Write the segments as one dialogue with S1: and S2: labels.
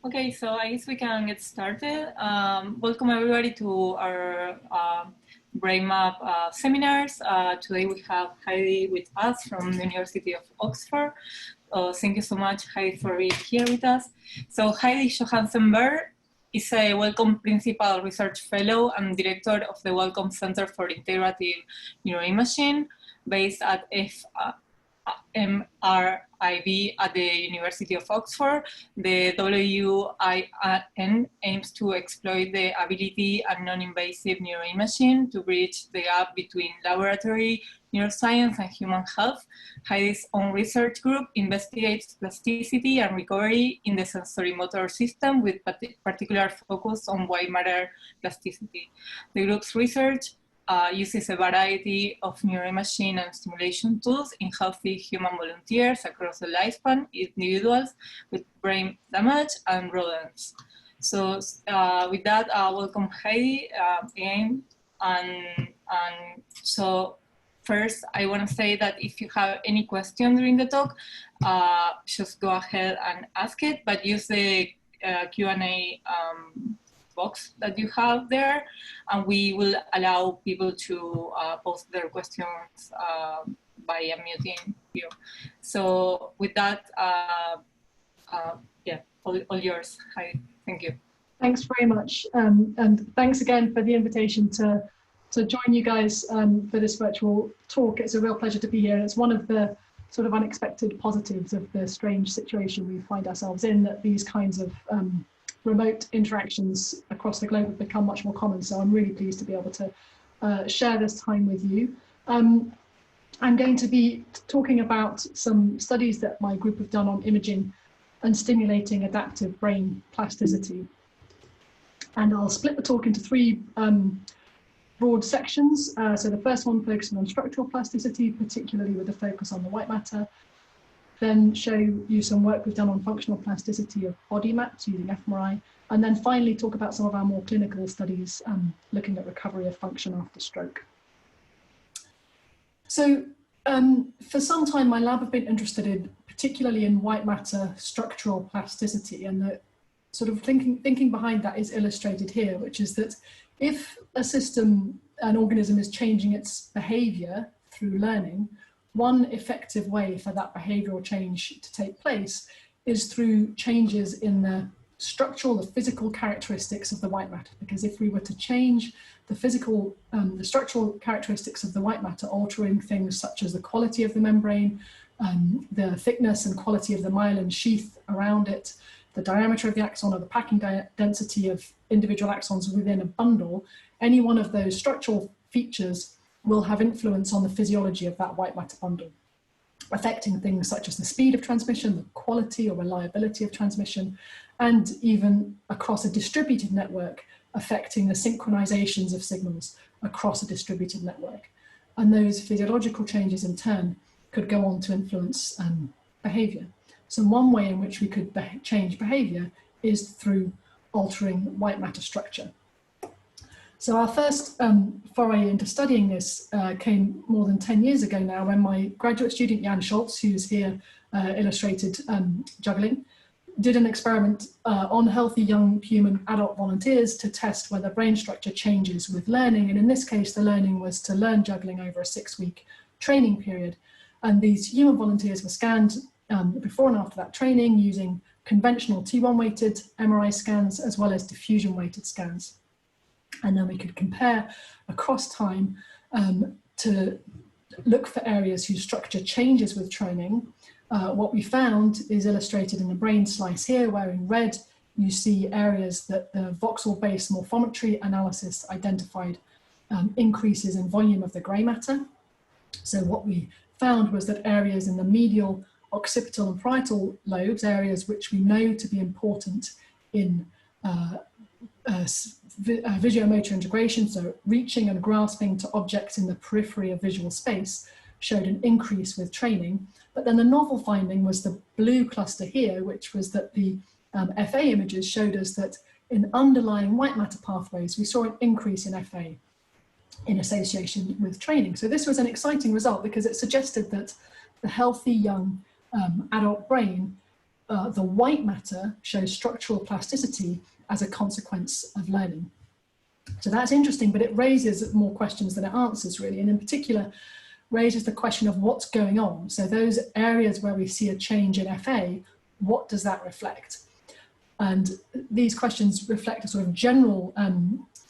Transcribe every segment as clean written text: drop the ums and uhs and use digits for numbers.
S1: Okay, so I guess we can get started. Welcome everybody to our brain map seminars. Today we have Heidi with us from the University of Oxford. Thank you so much, Heidi, for being here with us. So Heidi Johansen-Berg is a Wellcome Principal Research Fellow and Director of the Wellcome Center for Integrative Neuroimaging, based at FMRIB at the University of Oxford. The WIN aims to exploit the ability and non-invasive neuroimaging to bridge the gap between laboratory neuroscience and human health. Heidi's own research group investigates plasticity and recovery in the sensory motor system with particular focus on white matter plasticity. The group's research uses a variety of neuroimaging and stimulation tools in healthy human volunteers across the lifespan, individuals with brain damage, and rodents. So with that, welcome Heidi again. And so first, I want to say that if you have any question during the talk, just go ahead and ask it, but use the Q&A box that you have there, and we will allow people to post their questions by unmuting you. So with that, yeah, all yours. Hi, thank you.
S2: Thanks very much, and thanks again for the invitation to join you guys for this virtual talk. It's a real pleasure to be here. It's one of the sort of unexpected positives of the strange situation we find ourselves in, that these kinds of remote interactions across the globe have become much more common. So I'm really pleased to be able to share this time with you. I'm going to be talking about some studies that my group have done on imaging and stimulating adaptive brain plasticity. And I'll split the talk into three broad sections. So the first one focusing on structural plasticity, particularly with a focus on the white matter. Then show you some work we've done on functional plasticity of body maps using fMRI, and then finally talk about some of our more clinical studies looking at recovery of function after stroke. So for some time, my lab have been interested particularly in white matter structural plasticity, and the sort of thinking behind that is illustrated here, which is that if a system, an organism is changing its behavior through learning, one effective way for that behavioural change to take place is through changes in the structural, the physical characteristics of the white matter. Because if we were to change the physical, the structural characteristics of the white matter, altering things such as the quality of the membrane, the thickness and quality of the myelin sheath around it, the diameter of the axon, or the packing density of individual axons within a bundle, any one of those structural features will have influence on the physiology of that white matter bundle, affecting things such as the speed of transmission, the quality or reliability of transmission, and even across a distributed network, affecting the synchronizations of signals across a distributed network. And those physiological changes in turn could go on to influence behavior. So one way in which we could change behavior is through altering white matter structure. So our first foray into studying this came more than 10 years ago now, when my graduate student Jan Scholz, who's here illustrated juggling, did an experiment on healthy young human adult volunteers to test whether brain structure changes with learning. And in this case, the learning was to learn juggling over a 6-week training period. And these human volunteers were scanned before and after that training using conventional T1 weighted MRI scans as well as diffusion weighted scans. And then we could compare across time to look for areas whose structure changes with training. What we found is illustrated in the brain slice here, where in red you see areas that the voxel-based morphometry analysis identified increases in volume of the grey matter. So what we found was that areas in the medial, occipital and parietal lobes, areas which we know to be important in visuomotor integration, so reaching and grasping to objects in the periphery of visual space, showed an increase with training. But then the novel finding was the blue cluster here, which was that the FA images showed us that in underlying white matter pathways, we saw an increase in FA in association with training. So this was an exciting result because it suggested that the healthy young adult brain the white matter shows structural plasticity as a consequence of learning. So that's interesting, but it raises more questions than it answers, really, and in particular raises the question of what's going on. So those areas where we see a change in FA, what does that reflect? And these questions reflect a sort of general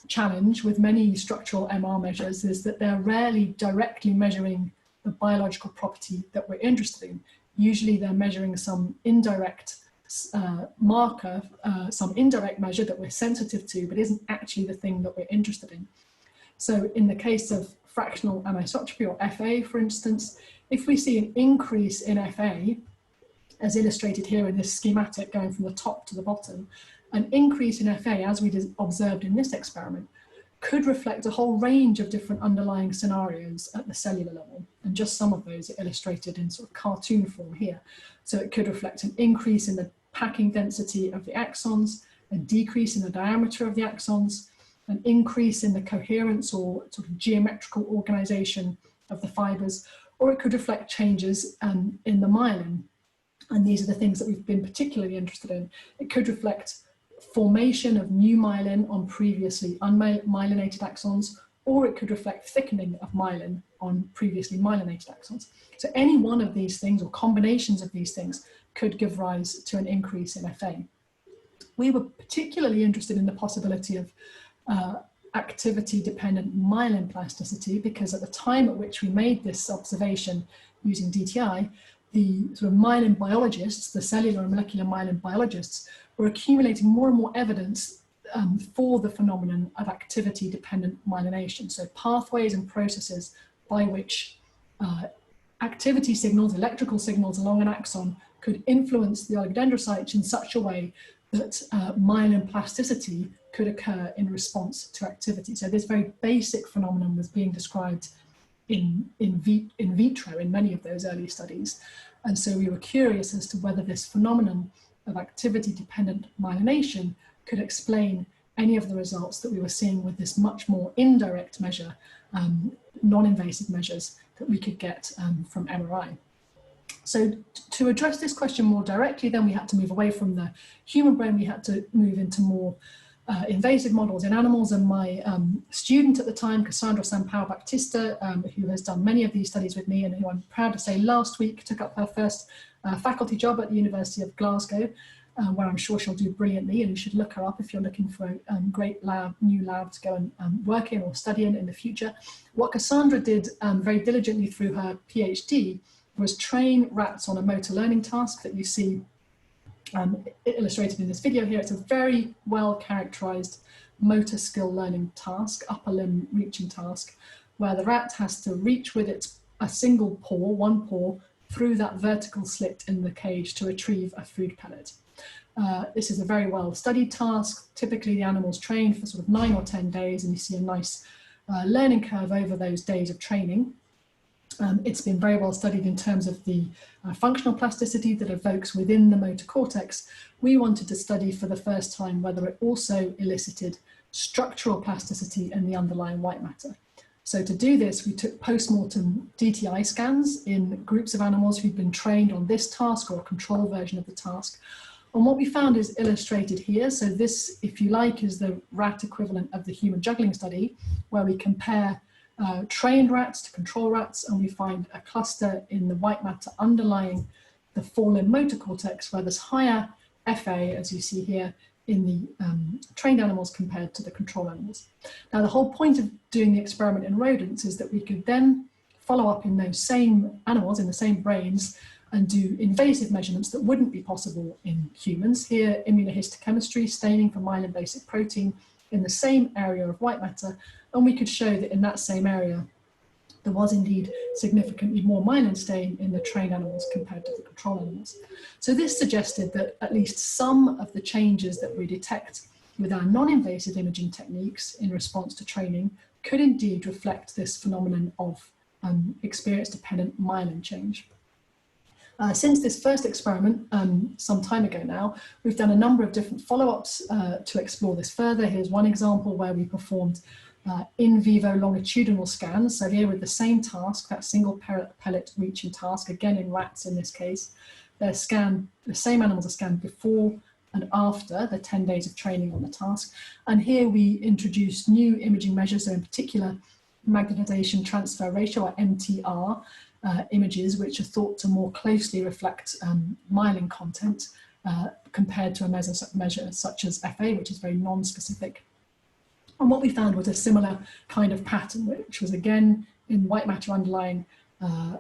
S2: challenge with many structural MR measures, is that they're rarely directly measuring the biological property that we're interested in. Usually they're measuring some indirect marker, some indirect measure that we're sensitive to, but isn't actually the thing that we're interested in. So in the case of fractional anisotropy, or FA, for instance, if we see an increase in FA, as illustrated here in this schematic going from the top to the bottom, an increase in FA, as we observed in this experiment, could reflect a whole range of different underlying scenarios at the cellular level. And just some of those are illustrated in sort of cartoon form here. So it could reflect an increase in the packing density of the axons, a decrease in the diameter of the axons, an increase in the coherence or sort of geometrical organization of the fibers, or it could reflect changes in the myelin. And these are the things that we've been particularly interested in. It could reflect formation of new myelin on previously unmyelinated axons, or it could reflect thickening of myelin on previously myelinated axons. So any one of these things, or combinations of these things, could give rise to an increase in FA. We were particularly interested in the possibility of activity-dependent myelin plasticity, because at the time at which we made this observation using DTI, the sort of myelin biologists, the cellular and molecular myelin biologists, were accumulating more and more evidence for the phenomenon of activity-dependent myelination. So pathways and processes by which activity signals, electrical signals along an axon, could influence the oligodendrocytes in such a way that myelin plasticity could occur in response to activity. So this very basic phenomenon was being described in vitro in many of those early studies. And so we were curious as to whether this phenomenon of activity-dependent myelination could explain any of the results that we were seeing with this much more indirect measure, non-invasive measures that we could get from MRI. So to address this question more directly, then we had to move away from the human brain. We had to move into more invasive models in animals, and my student at the time, Cassandra Sampaio-Baptista, who has done many of these studies with me, and who I'm proud to say last week took up her first faculty job at the University of Glasgow, where I'm sure she'll do brilliantly, and you should look her up if you're looking for a great new lab to go and work in or study in the future. What Cassandra did very diligently through her PhD was train rats on a motor learning task that you see illustrated in this video here. It's a very well characterized motor skill learning task, upper limb reaching task, where the rat has to reach with a single paw, one paw, through that vertical slit in the cage to retrieve a food pellet. This is a very well studied task. Typically the animal's trained for sort of 9 or 10 days, and you see a nice learning curve over those days of training. It's been very well studied in terms of the functional plasticity that evokes within the motor cortex. We wanted to study for the first time whether it also elicited structural plasticity in the underlying white matter. So to do this, we took post-mortem DTI scans in groups of animals who'd been trained on this task or a control version of the task. And what we found is illustrated here. So this, if you like, is the rat equivalent of the human juggling study, where we compare trained rats to control rats, and we find a cluster in the white matter underlying the forelimb motor cortex, where there's higher FA, as you see here, in the trained animals compared to the control animals. Now, the whole point of doing the experiment in rodents is that we could then follow up in those same animals, in the same brains, and do invasive measurements that wouldn't be possible in humans. Here, immunohistochemistry, staining for myelin basic protein in the same area of white matter, and we could show that in that same area there was indeed significantly more myelin stain in the trained animals compared to the control animals. So this suggested that at least some of the changes that we detect with our non-invasive imaging techniques in response to training could indeed reflect this phenomenon of experience-dependent myelin change. Since this first experiment, some time ago now, we've done a number of different follow-ups to explore this further. Here's one example where we performed in vivo longitudinal scans. So here with the same task, that single pellet reaching task, again in rats in this case, they're scanned, the same animals are scanned before and after the 10 days of training on the task. And here we introduced new imaging measures, so in particular, magnetisation transfer ratio, or MTR, images, which are thought to more closely reflect myelin content compared to a measure such as FA, which is very non-specific. And what we found was a similar kind of pattern, which was again in white matter underlying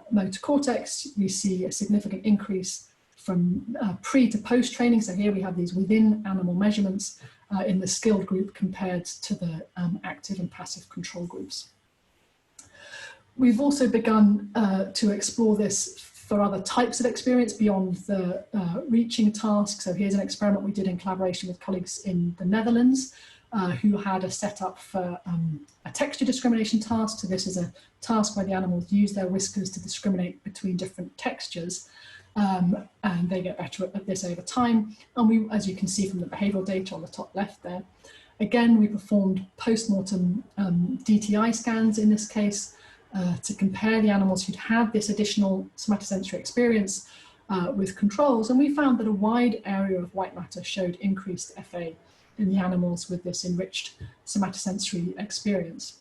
S2: motor cortex. We see a significant increase from pre to post training. So here we have these within animal measurements in the skilled group compared to the active and passive control groups. We've also begun to explore this for other types of experience beyond the reaching task. So here's an experiment we did in collaboration with colleagues in the Netherlands who had a setup for a texture discrimination task. So this is a task where the animals use their whiskers to discriminate between different textures. And they get better at this over time. And we, as you can see from the behavioural data on the top left there, again, we performed post-mortem DTI scans in this case to compare the animals who'd had this additional somatosensory experience with controls. And we found that a wide area of white matter showed increased FA in the animals with this enriched somatosensory experience.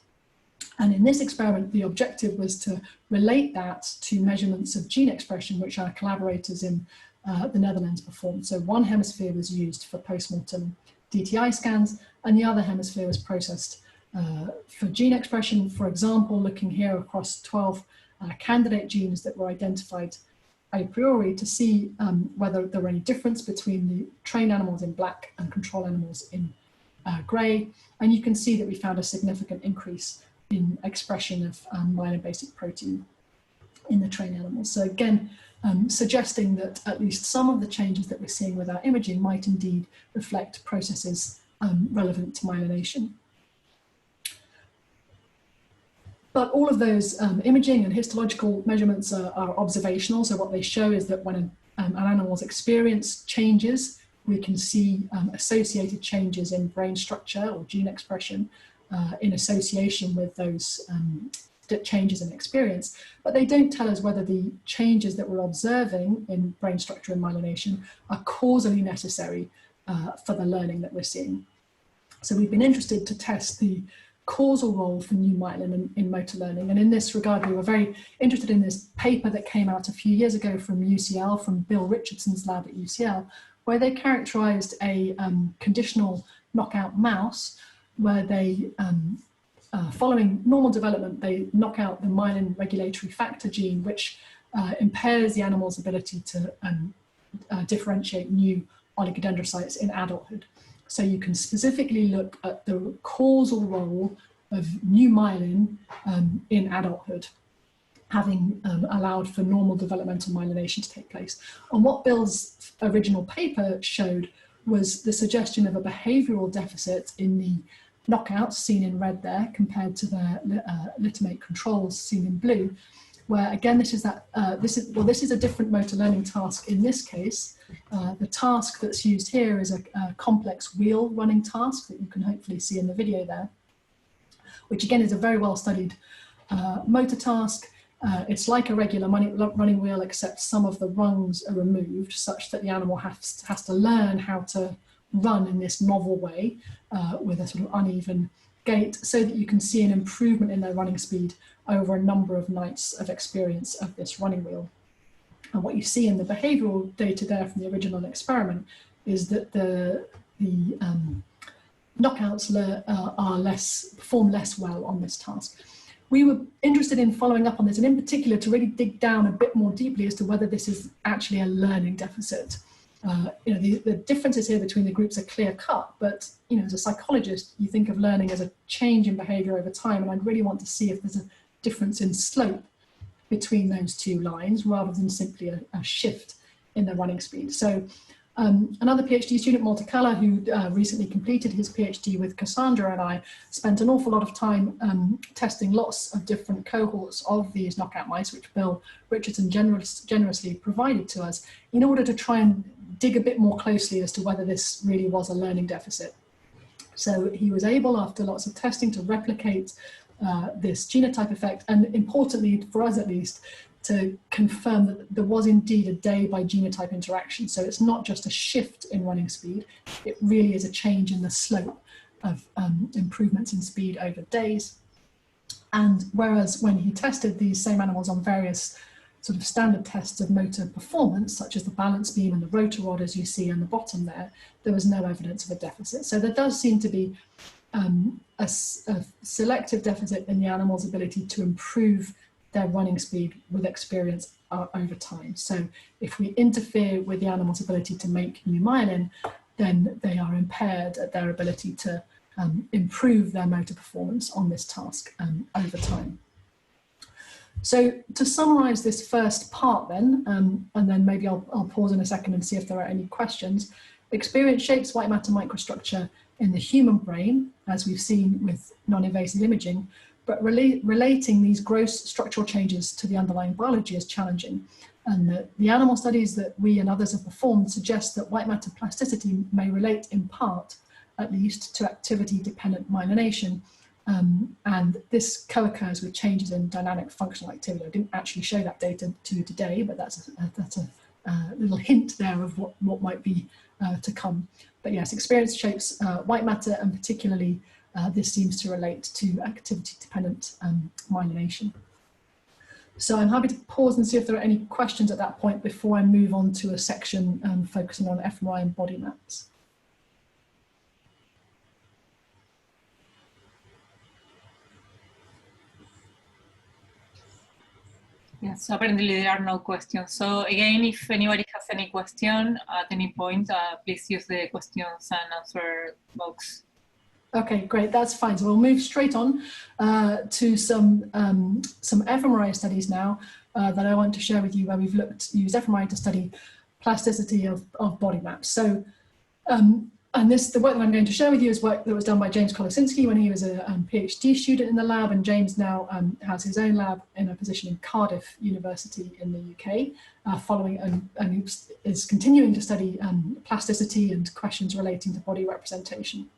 S2: And in this experiment, the objective was to relate that to measurements of gene expression, which our collaborators in the Netherlands performed. So one hemisphere was used for post-mortem DTI scans, and the other hemisphere was processed for gene expression. For example, looking here across 12 candidate genes that were identified a priori to see whether there were any difference between the trained animals in black and control animals in grey. And you can see that we found a significant increase in expression of myelin basic protein in the trained animals. So again, suggesting that at least some of the changes that we're seeing with our imaging might indeed reflect processes relevant to myelination. But all of those imaging and histological measurements are observational. So what they show is that when an animal's experience changes, we can see associated changes in brain structure or gene expression in association with those changes in experience. But they don't tell us whether the changes that we're observing in brain structure and myelination are causally necessary for the learning that we're seeing. So we've been interested to test the causal role for new myelin in motor learning. And in this regard, we were very interested in this paper that came out a few years ago from UCL, from Bill Richardson's lab at UCL, where they characterized a conditional knockout mouse where they, following normal development, they knock out the myelin regulatory factor gene, which impairs the animal's ability to differentiate new oligodendrocytes in adulthood. So you can specifically look at the causal role of new myelin in adulthood, having allowed for normal developmental myelination to take place. And what Bill's original paper showed was the suggestion of a behavioural deficit in the knockouts seen in red there compared to the litamate controls seen in blue, where again this is a different motor learning task in this case. The task that's used here is a complex wheel running task that you can hopefully see in the video there, which again is a very well studied motor task. It's like a regular running wheel, except some of the rungs are removed such that the animal has to learn how to run in this novel way with a sort of uneven gait, so that you can see an improvement in their running speed over a number of nights of experience of this running wheel. And what you see in the behavioural data there from the original experiment is that the knockouts perform less well on this task. We were interested in following up on this, and in particular to really dig down a bit more deeply as to whether this is actually a learning deficit. The differences here between the groups are clear cut, but as a psychologist, you think of learning as a change in behaviour over time, and I'd really want to see if there's a difference in slope between those two lines rather than simply a shift in the running speed. So another PhD student, Multicala, who recently completed his PhD with Cassandra and I, spent an awful lot of time testing lots of different cohorts of these knockout mice, which Bill Richardson generously provided to us, in order to try and dig a bit more closely as to whether this really was a learning deficit. So he was able, after lots of testing, to replicate this genotype effect, and importantly, for us at least, to confirm that there was indeed a day by genotype interaction. So it's not just a shift in running speed, it really is a change in the slope of improvements in speed over days. And whereas when he tested these same animals on various sort of standard tests of motor performance, such as the balance beam and the rotor rod, as you see on the bottom there was no evidence of a deficit. So there does seem to be a selective deficit in the animal's ability to improve their running speed with experience over time. So if we interfere with the animal's ability to make new myelin, then they are impaired at their ability to improve their motor performance on this task over time. So to summarize this first part then, and then maybe I'll pause in a second and see if there are any questions. Experience shapes white matter microstructure in the human brain, as we've seen with non-invasive imaging, but relating these gross structural changes to the underlying biology is challenging. And the animal studies that we and others have performed suggest that white matter plasticity may relate in part, at least, to activity-dependent myelination. And this co-occurs with changes in dynamic functional activity. I didn't actually show that data to you today, but that's a little hint there of what might be to come. But yes, experience shapes white matter, and particularly this seems to relate to activity-dependent myelination. So I'm happy to pause and see if there are any questions at that point before I move on to a section focusing on fMRI and body maps.
S1: Yes, so apparently there are no questions. So again, if anybody has any question at any point, please use the questions and answer box.
S2: Okay, great, that's fine. So we'll move straight on to some fMRI studies now that I want to share with you, where we've used fMRI to study plasticity of body maps. So, and the work that I'm going to share with you is work that was done by James Kolosinski when he was a PhD student in the lab, and James now has his own lab in a position in Cardiff University in the UK, following and is continuing to study plasticity and questions relating to body representation.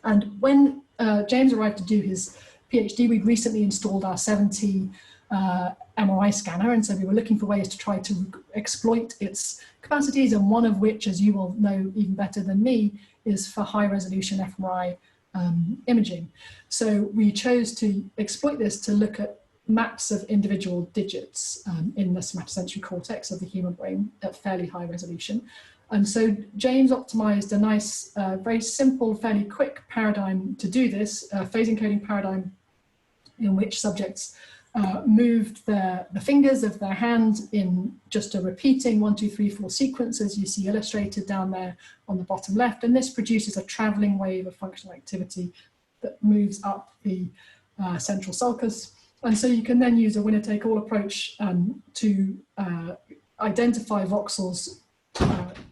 S2: And when James arrived to do his PhD, we'd recently installed our 7T MRI scanner, and so we were looking for ways to try to exploit its capacities, and one of which, as you will know even better than me, is for high resolution fMRI imaging. So we chose to exploit this to look at maps of individual digits in the somatosensory cortex of the human brain at fairly high resolution. And so James optimized a nice, very simple, fairly quick paradigm to do this, phase encoding paradigm, in which subjects moved the fingers of their hand in just a repeating 1, 2, 3, 4 sequence, as you see illustrated down there on the bottom left. And this produces a traveling wave of functional activity that moves up the central sulcus. And so you can then use a winner-take-all approach to identify voxels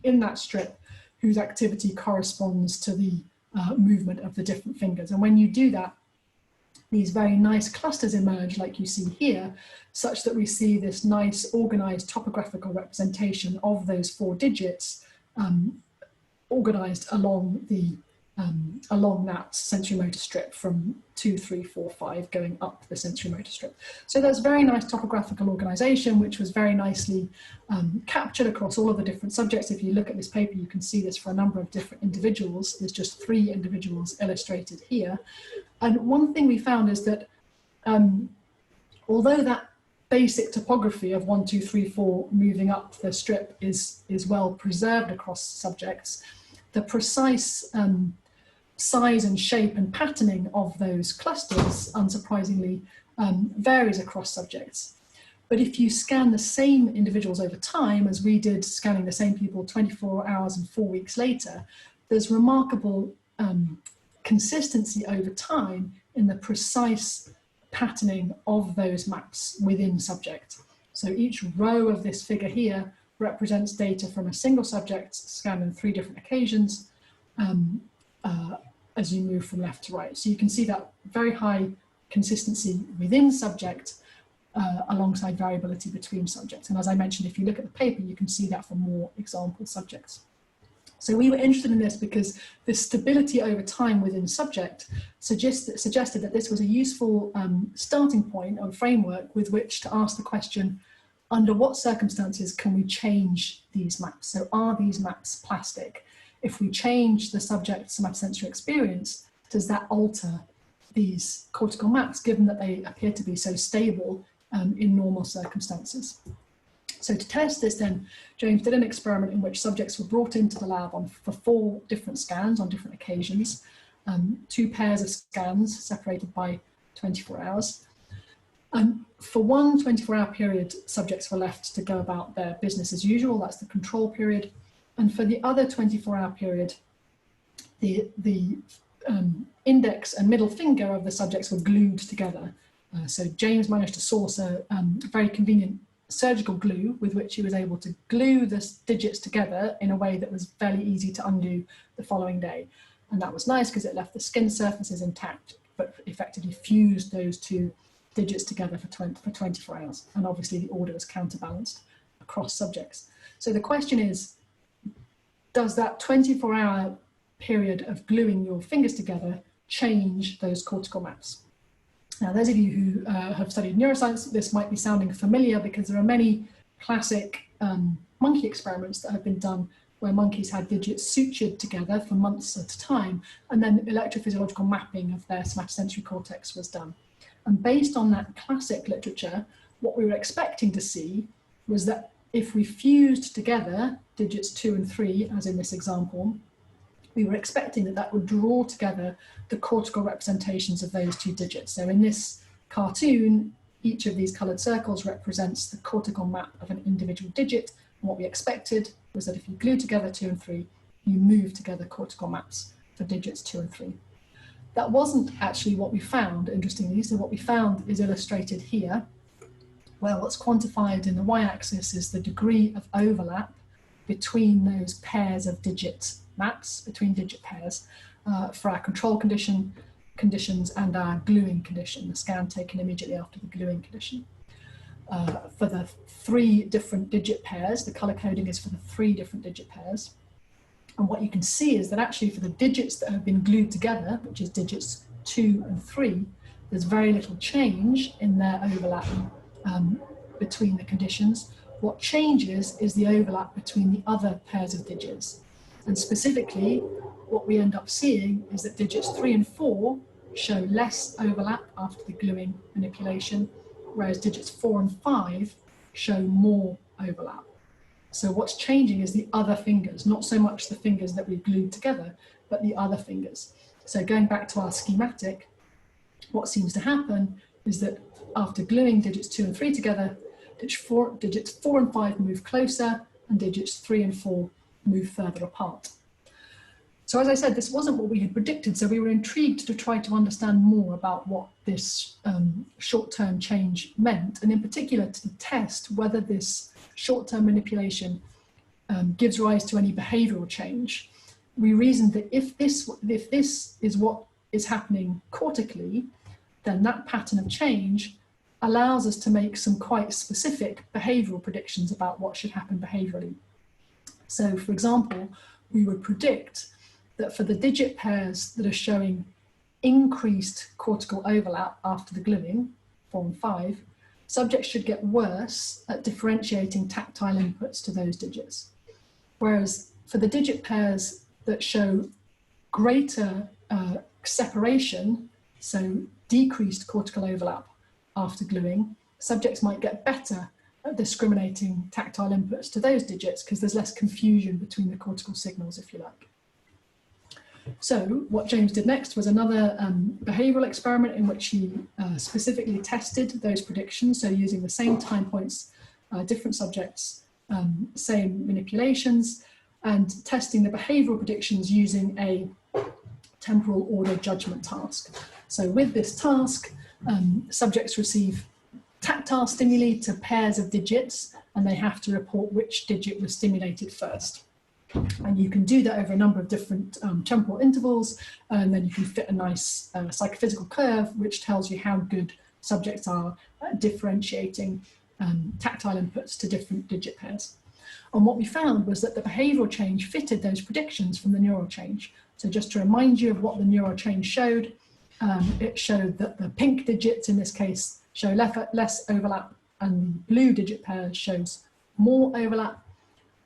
S2: in that strip whose activity corresponds to the movement of the different fingers. And when you do that, these very nice clusters emerge, like you see here, such that we see this nice organized topographical representation of those 4 digits organized along the along that sensory motor strip from 2, 3, 4, 5 going up the sensory motor strip. So there's very nice topographical organization, which was very nicely captured across all of the different subjects. If you look at this paper, you can see this for a number of different individuals. There's just 3 individuals illustrated here. And one thing we found is that although that basic topography of 1, 2, 3, 4 moving up the strip is well preserved across subjects, the precise size and shape and patterning of those clusters, unsurprisingly, varies across subjects. But if you scan the same individuals over time, as we did scanning the same people 24 hours and 4 weeks later, there's remarkable consistency over time in the precise patterning of those maps within subject. So each row of this figure here represents data from a single subject scanned on 3 different occasions as you move from left to right. So you can see that very high consistency within subject alongside variability between subjects. And as I mentioned, if you look at the paper, you can see that for more example subjects. So we were interested in this because the stability over time within subject suggested that this was a useful starting point or framework with which to ask the question, under what circumstances can we change these maps? So are these maps plastic? If we change the subject's somatosensory experience, does that alter these cortical maps, given that they appear to be so stable in normal circumstances? So to test this then, James did an experiment in which subjects were brought into the lab for 4 different scans on different occasions, 2 pairs of scans separated by 24 hours. For one 24-hour period, subjects were left to go about their business as usual, that's the control period. And for the other 24-hour period, the index and middle finger of the subjects were glued together. So James managed to source a very convenient surgical glue with which he was able to glue the digits together in a way that was fairly easy to undo the following day. And that was nice because it left the skin surfaces intact, but effectively fused those 2 digits together for 24 hours. And obviously the order is counterbalanced across subjects. So the question is, does that 24-hour period of gluing your fingers together change those cortical maps? Now, those of you who have studied neuroscience, this might be sounding familiar because there are many classic monkey experiments that have been done where monkeys had digits sutured together for months at a time, and then electrophysiological mapping of their somatosensory cortex was done. And based on that classic literature, what we were expecting to see was that if we fused together digits 2 and 3, as in this example, we were expecting that that would draw together the cortical representations of those 2 digits. So in this cartoon, each of these coloured circles represents the cortical map of an individual digit. And what we expected was that if you glue together 2 and 3, you move together cortical maps for digits 2 and 3. That wasn't actually what we found, interestingly. So what we found is illustrated here, where what's quantified in the y-axis is the degree of overlap between those pairs of digit maps, between digit pairs, for our control conditions and our gluing condition, the scan taken immediately after the gluing condition. For the 3 different digit pairs, the color coding is for the 3 different digit pairs. And what you can see is that actually for the digits that have been glued together, which is digits 2 and 3, there's very little change in their overlap between the conditions. What changes is the overlap between the other pairs of digits. And specifically, what we end up seeing is that digits 3 and 4 show less overlap after the gluing manipulation, whereas digits 4 and 5 show more overlap. So what's changing is the other fingers, not so much the fingers that we glued together, but the other fingers. So going back to our schematic, what seems to happen is that after gluing digits 2 and 3 together, digits 4 and 5 move closer, and digits 3 and 4 move further apart. So as I said, this wasn't what we had predicted, so we were intrigued to try to understand more about what this short-term change meant, and in particular to test whether this short-term manipulation gives rise to any behavioural change. We reasoned that if this is what is happening cortically, then that pattern of change allows us to make some quite specific behavioural predictions about what should happen behaviourally. So, for example, we would predict that for the digit pairs that are showing increased cortical overlap after the gluing, 4 and 5, subjects should get worse at differentiating tactile inputs to those digits. Whereas for the digit pairs that show greater separation, so decreased cortical overlap after gluing, subjects might get better at discriminating tactile inputs to those digits because there's less confusion between the cortical signals, if you like. So what James did next was another behavioural experiment in which he specifically tested those predictions. So using the same time points, different subjects, same manipulations, and testing the behavioural predictions using a temporal order judgment task. So with this task, subjects receive tactile stimuli to pairs of digits, and they have to report which digit was stimulated first. And you can do that over a number of different temporal intervals, and then you can fit a nice psychophysical curve which tells you how good subjects are at differentiating tactile inputs to different digit pairs. And what we found was that the behavioural change fitted those predictions from the neural change. So just to remind you of what the neural change showed, it showed that the pink digits in this case show less overlap and the blue digit pairs shows more overlap.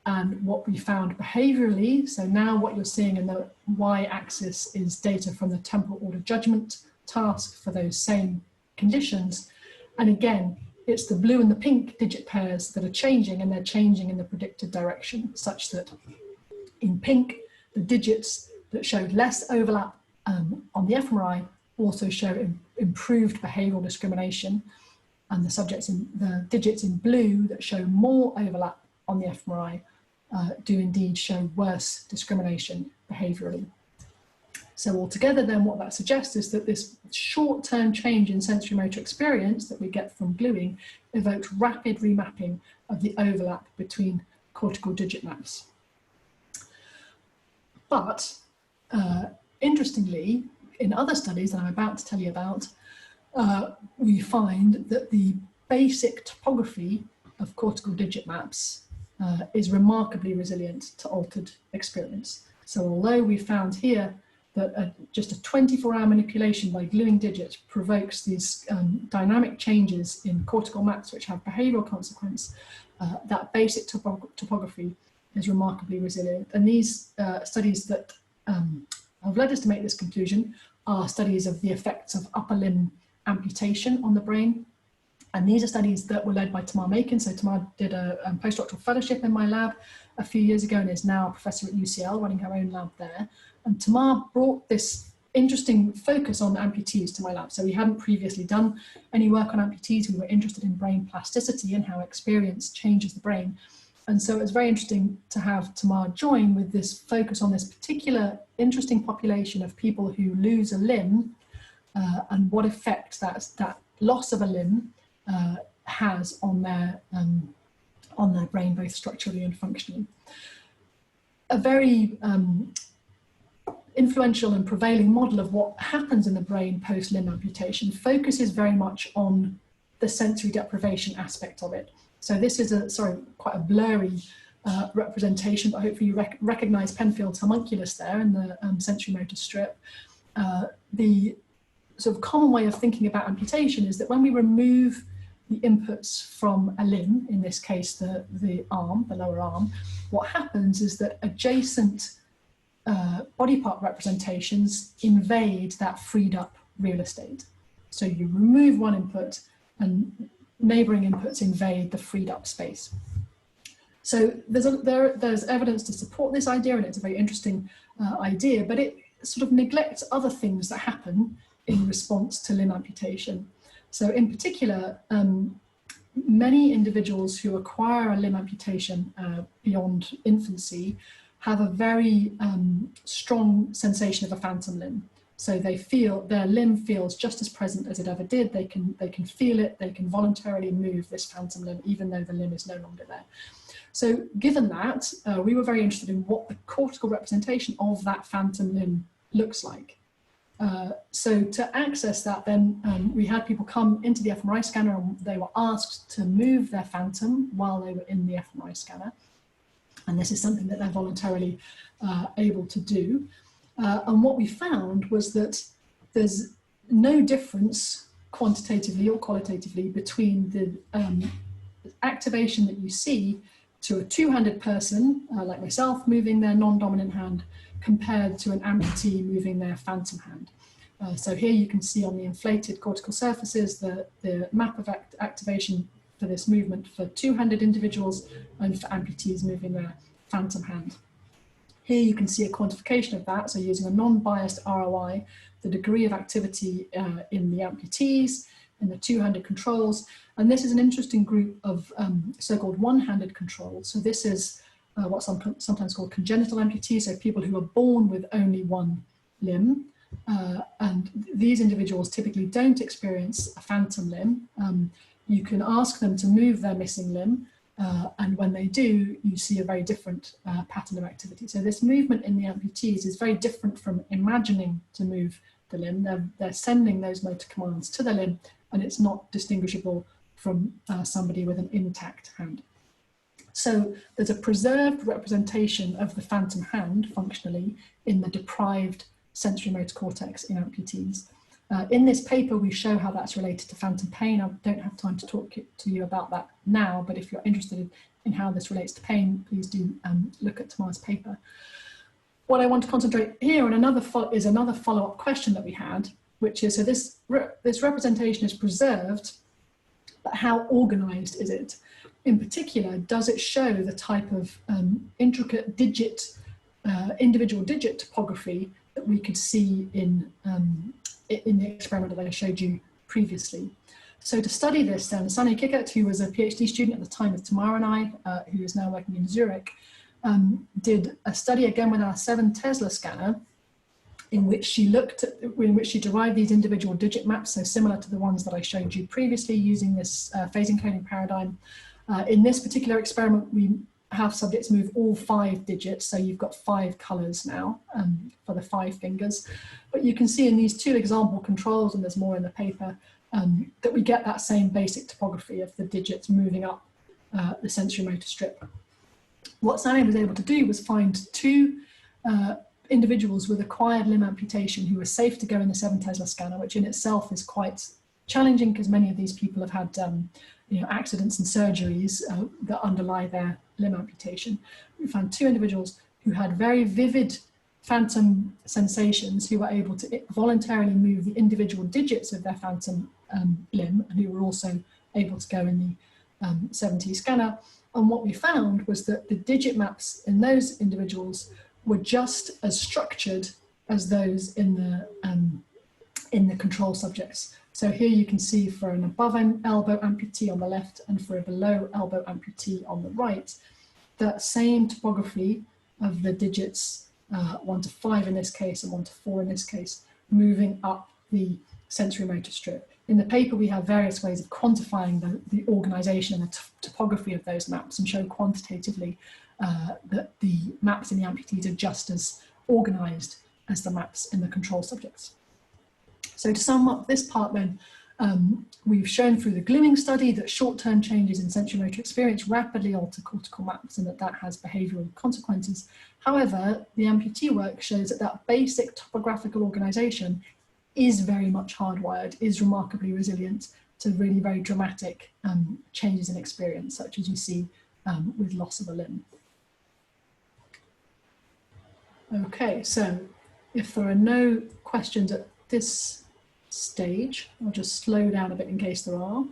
S2: And what we found behaviorally, so now what you're seeing in the y-axis is data from the temporal order judgment task for those same conditions. And again, it's the blue and the pink digit pairs that are changing, and they're changing in the predicted direction, such that in pink, the digits that showed less overlap on the fMRI also show improved behavioural discrimination, and the digits in blue that show more overlap on the fMRI do indeed show worse discrimination behaviourally. So altogether then what that suggests is that this short-term change in sensory motor experience that we get from gluing evokes rapid remapping of the overlap between cortical digit maps. But interestingly, in other studies that I'm about to tell you about, we find that the basic topography of cortical digit maps is remarkably resilient to altered experience. So although we found here that just a 24-hour manipulation by gluing digits provokes these dynamic changes in cortical maps which have behavioural consequence, that basic topography is remarkably resilient. And these studies that have led us to make this conclusion are studies of the effects of upper limb amputation on the brain. And these are studies that were led by Tamar Makin. So Tamar did a postdoctoral fellowship in my lab a few years ago and is now a professor at UCL running her own lab there. And Tamar brought this interesting focus on amputees to my lab. So we hadn't previously done any work on amputees. We were interested in brain plasticity and how experience changes the brain. And so it's very interesting to have Tamar join with this focus on this particular interesting population of people who lose a limb and what effect that loss of a limb has on their brain, both structurally and functionally. A very influential and prevailing model of what happens in the brain post-limb amputation focuses very much on the sensory deprivation aspect of it. So this is quite a blurry representation, but hopefully you recognize Penfield's homunculus there in the sensory motor strip. The sort of common way of thinking about amputation is that when we remove the inputs from a limb, in this case the arm, the lower arm, what happens is that adjacent body part representations invade that freed up real estate. So you remove one input and neighbouring inputs invade the freed up space. So there's evidence to support this idea, and it's a very interesting idea, but it sort of neglects other things that happen in response to limb amputation. So in particular, many individuals who acquire a limb amputation beyond infancy have a very strong sensation of a phantom limb. So they feel their limb feels just as present as it ever did. They can feel it. They can voluntarily move this phantom limb, even though the limb is no longer there. So given that, we were very interested in what the cortical representation of that phantom limb looks like. So to access that, then we had people come into the fMRI scanner and they were asked to move their phantom while they were in the fMRI scanner. And this is something that they're voluntarily able to do. And what we found was that there's no difference quantitatively or qualitatively between the activation that you see to a two-handed person, like myself, moving their non-dominant hand, compared to an amputee moving their phantom hand. So here you can see on the inflated cortical surfaces the map of activation for this movement for two-handed individuals and for amputees moving their phantom hand. Here you can see a quantification of that, so using a non-biased ROI, the degree of activity in the amputees, in the two-handed controls, and this is an interesting group of so-called one-handed controls. So this is what's sometimes called congenital amputees, so people who are born with only one limb, and these individuals typically don't experience a phantom limb. You can ask them to move their missing limb, and when they do, you see a very different pattern of activity. So this movement in the amputees is very different from imagining to move the limb. They're sending those motor commands to the limb, and it's not distinguishable from somebody with an intact hand. So there's a preserved representation of the phantom hand functionally in the deprived sensory motor cortex in amputees. In this paper, we show how that's related to phantom pain. I don't have time to talk to you about that now, but if you're interested in how this relates to pain, please do look at tomorrow's paper. What I want to concentrate here on another follow-up question that we had, which is, so this representation is preserved, but how organized is it? In particular, does it show the type of intricate digit, individual digit topography that we could see in the experiment that I showed you previously? So to study this, Sunny Kickert, who was a PhD student at the time with Tamara and I, who is now working in Zurich, did a study again with our 7 Tesla scanner, in which she derived these individual digit maps, so similar to the ones that I showed you previously using this phase encoding paradigm. In this particular experiment, we have subjects move all 5 digits, so you've got 5 colors now for the 5 fingers. But you can see in these 2 example controls, and there's more in the paper, that we get that same basic topography of the digits moving up the sensory motor strip. What Sunny was able to do was find 2 individuals with acquired limb amputation who were safe to go in the 7 Tesla scanner, which in itself is quite challenging because many of these people have had accidents and surgeries that underlie their limb amputation. We found 2 individuals who had very vivid phantom sensations, who were able to voluntarily move the individual digits of their phantom limb, and who were also able to go in the 7T scanner. And what we found was that the digit maps in those individuals were just as structured as those in the control subjects. So here you can see for an above elbow amputee on the left and for a below elbow amputee on the right, that same topography of the digits 1 to 5 in this case and 1 to 4 in this case, moving up the sensory motor strip. In the paper, we have various ways of quantifying the organization and the topography of those maps, and show quantitatively that the maps in the amputees are just as organized as the maps in the control subjects. So to sum up this part then, we've shown through the gluing study that short-term changes in sensory motor experience rapidly alter cortical maps, and that has behavioral consequences. However, the amputee work shows that basic topographical organization is very much hardwired, is remarkably resilient to really very dramatic changes in experience, such as you see with loss of a limb. Okay, so if there are no questions at this stage, I'll just slow down a bit in case there are.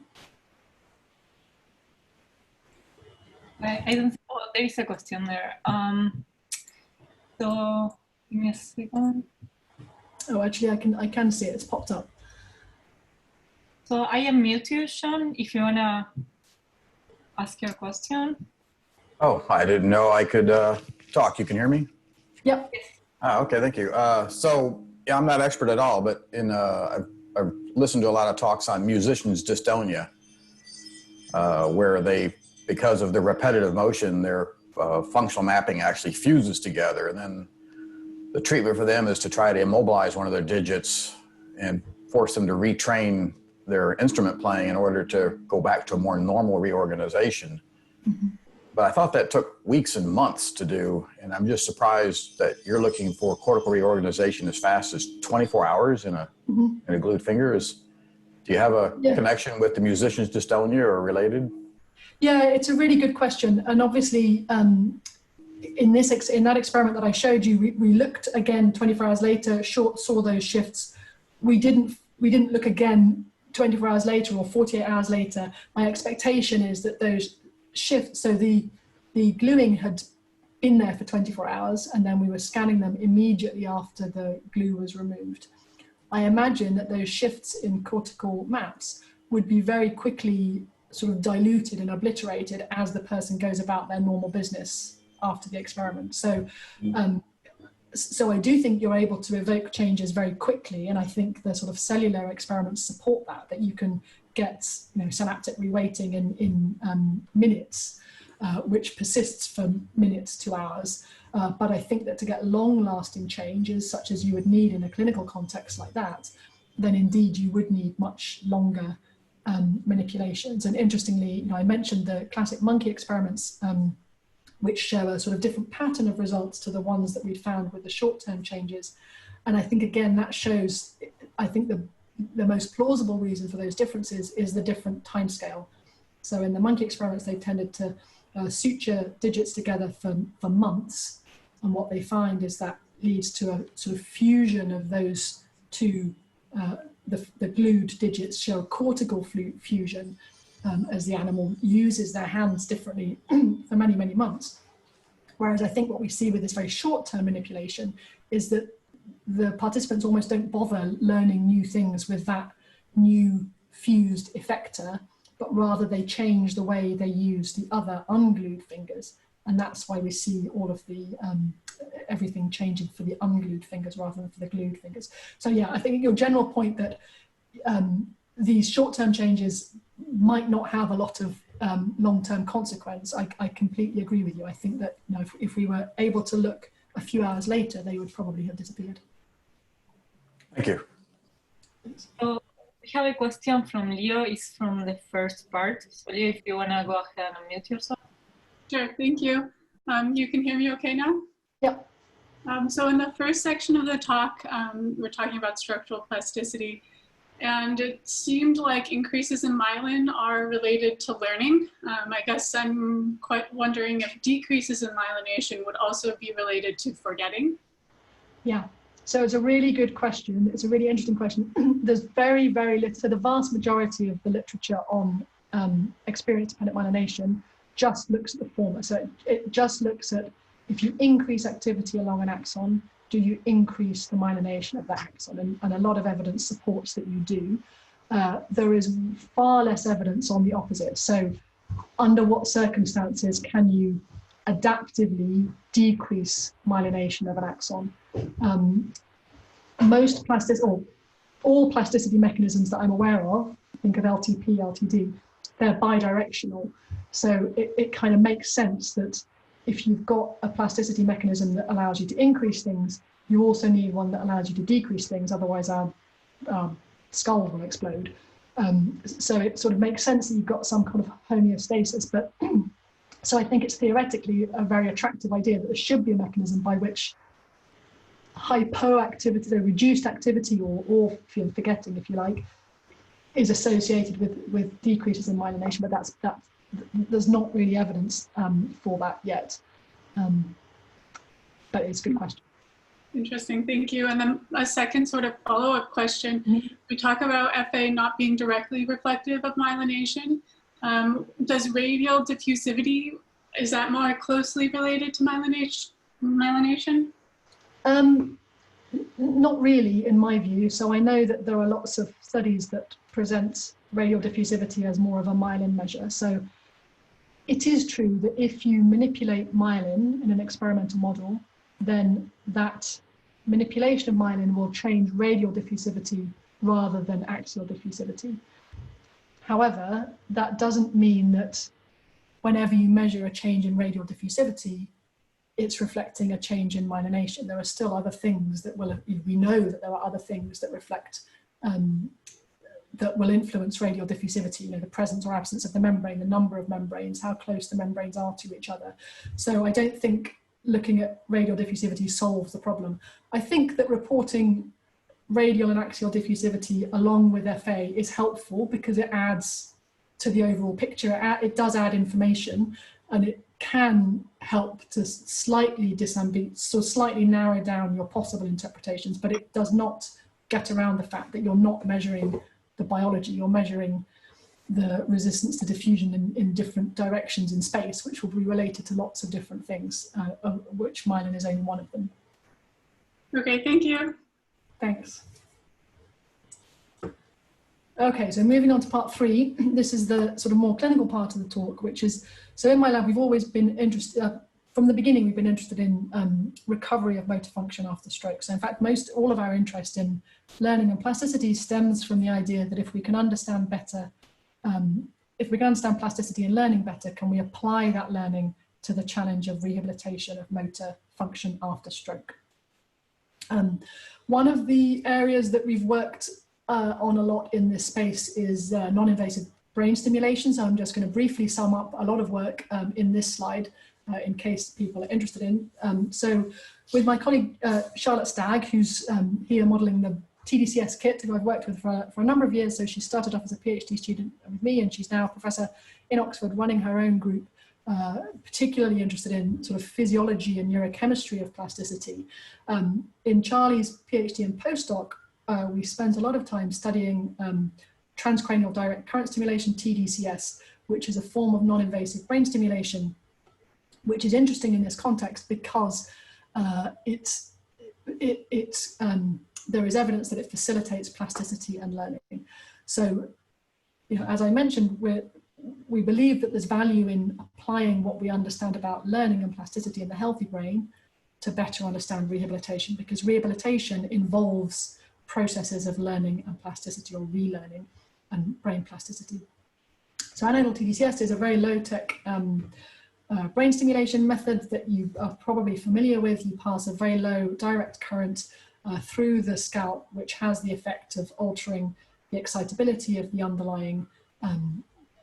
S1: I don't think, oh, there is a question there. So give me a second.
S2: Oh, actually, I can see it. It's popped up.
S1: So I unmute you, Sean, if you wanna ask your question.
S3: Oh, I didn't know I could talk. You can hear me?
S2: Yep.
S3: Okay, thank you. So yeah, I'm not an expert at all, but I've listened to a lot of talks on musicians' dystonia, where they, because of the repetitive motion, their functional mapping actually fuses together, and then the treatment for them is to try to immobilize one of their digits and force them to retrain their instrument playing in order to go back to a more normal reorganization. Mm-hmm. But I thought that took weeks and months to do, and I'm just surprised that you're looking for cortical reorganization as fast as 24 hours in a glued finger. Do you have a connection with the musician's dystonia or related?
S2: Yeah, it's a really good question, and obviously in that experiment that I showed you, we looked again 24 hours later, saw those shifts. We didn't look again 24 hours later or 48 hours later. My expectation is that those shifts, so the gluing had been there for 24 hours, and then we were scanning them immediately after the glue was removed. I imagine that those shifts in cortical maps would be very quickly sort of diluted and obliterated as the person goes about their normal business after the experiment. So so I do think you're able to evoke changes very quickly, and I think the sort of cellular experiments support that you can get synaptic reweighting in minutes, which persists for minutes to hours. But I think that to get long-lasting changes, such as you would need in a clinical context like that, then indeed you would need much longer manipulations. And interestingly, I mentioned the classic monkey experiments, which show a sort of different pattern of results to the ones that we found with the short-term changes. And I think, again, that shows, I think the most plausible reason for those differences is the different time scale. So in the monkey experiments, they tended to suture digits together for months. And what they find is that leads to a sort of fusion of those two, the glued digits show a cortical fusion as the animal uses their hands differently for many, many months. Whereas I think what we see with this very short-term manipulation is that the participants almost don't bother learning new things with that new fused effector, but rather they change the way they use the other unglued fingers. And that's why we see all of the, everything changing for the unglued fingers rather than for the glued fingers. So yeah, I think your general point that these short-term changes might not have a lot of long-term consequence, I completely agree with you. I think that, you know, if we were able to look a few hours later, they would probably have disappeared.
S3: Thank you.
S1: So we have a question from Leo. It's from the first part. So Leo, if you want to go ahead and unmute yourself.
S4: Sure, thank you. You can hear me okay now?
S2: Yep.
S4: So in the first section of the talk, we're talking about structural plasticity, and it seemed like increases in myelin are related to learning. I guess I'm quite wondering if decreases in myelination would also be related to forgetting.
S2: Yeah, so it's a really good question. It's a really interesting question. There's very, very little, so the vast majority of the literature on experience-dependent myelination just looks at the former. So it just looks at, if you increase activity along an axon, do you increase the myelination of that axon? And a lot of evidence supports that you do. There is far less evidence on the opposite. So under what circumstances can you adaptively decrease myelination of an axon? Most plasticity, or all plasticity mechanisms that I'm aware of, think of LTP, LTD, they're bidirectional. So it kind of makes sense that if you've got a plasticity mechanism that allows you to increase things, you also need one that allows you to decrease things, otherwise our skull will explode. So it sort of makes sense that you've got some kind of homeostasis, but so I think it's theoretically a very attractive idea that there should be a mechanism by which hypoactivity, so reduced activity or forgetting, if you like, is associated with decreases in myelination, but there's not really evidence for that yet. But it's a good question.
S4: Interesting, thank you. And then a second sort of follow-up question.
S2: Mm-hmm.
S4: We talk about FA not being directly reflective of myelination. Does radial diffusivity, is that more closely related to myelination?
S2: Not really, in my view. So I know that there are lots of studies that present radial diffusivity as more of a myelin measure. So it is true that if you manipulate myelin in an experimental model, then that manipulation of myelin will change radial diffusivity rather than axial diffusivity. However, that doesn't mean that whenever you measure a change in radial diffusivity, it's reflecting a change in myelination. There are still other things that will, we know that there are other things that reflect, that will influence radial diffusivity, you know, the presence or absence of the membrane, the number of membranes, how close the membranes are to each other. So I don't think looking at radial diffusivity solves the problem. I think that reporting radial and axial diffusivity along with FA is helpful because it adds to the overall picture. It does add information, and it can help to slightly slightly narrow down your possible interpretations, but it does not get around the fact that you're not measuring the biology, you're measuring the resistance to diffusion in different directions in space, which will be related to lots of different things, of which myelin is only one of them.
S4: Okay, thank you.
S2: Thanks. Okay, so moving on to part 3, this is the sort of more clinical part of the talk, which is, so in my lab, we've always been interested, from the beginning, we've been interested in recovery of motor function after stroke. So in fact, all of our interest in learning and plasticity stems from the idea that if we can understand better, if we can understand plasticity and learning better, can we apply that learning to the challenge of rehabilitation of motor function after stroke? One of the areas that we've worked on a lot in this space is non-invasive brain stimulation. So I'm just going to briefly sum up a lot of work in this slide in case people are interested in. So with my colleague Charlotte Stagg, who's here modelling the TDCS kit, who I've worked with for a number of years. So she started off as a PhD student with me, and she's now a professor in Oxford running her own group, particularly interested in sort of physiology and neurochemistry of plasticity. In Charlie's PhD and postdoc, we spent a lot of time studying transcranial direct current stimulation, TDCS, which is a form of non-invasive brain stimulation, which is interesting in this context because there is evidence that it facilitates plasticity and learning. So, you know, as I mentioned, we believe that there's value in applying what we understand about learning and plasticity in the healthy brain to better understand rehabilitation, because rehabilitation involves processes of learning and plasticity, or relearning and brain plasticity. So anodal TDCS is a very low-tech brain stimulation method that you are probably familiar with. You pass a very low direct current through the scalp, which has the effect of altering the excitability of the underlying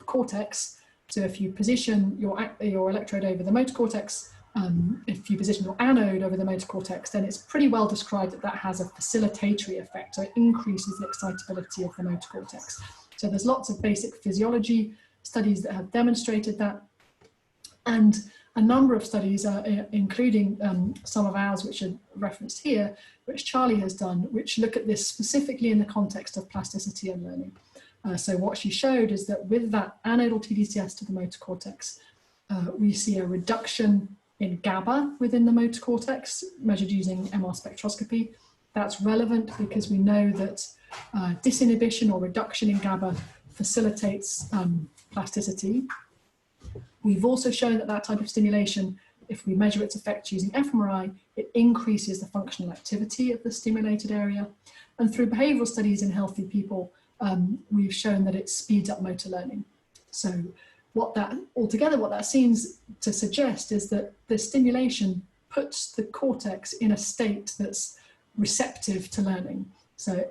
S2: cortex. So if you position your electrode over the motor cortex, if you position your anode over the motor cortex, then it's pretty well described that that has a facilitatory effect. So it increases the excitability of the motor cortex. So there's lots of basic physiology studies that have demonstrated that. And a number of studies, including some of ours, which are referenced here, which Charlie has done, which look at this specifically in the context of plasticity and learning. So what she showed is that with that anodal TDCS to the motor cortex, we see a reduction in GABA within the motor cortex, measured using MR spectroscopy. That's relevant because we know that disinhibition or reduction in GABA facilitates plasticity. We've also shown that that type of stimulation, if we measure its effects using fMRI, it increases the functional activity of the stimulated area. And through behavioural studies in healthy people, we've shown that it speeds up motor learning. So what that seems to suggest is that the stimulation puts the cortex in a state that's receptive to learning. So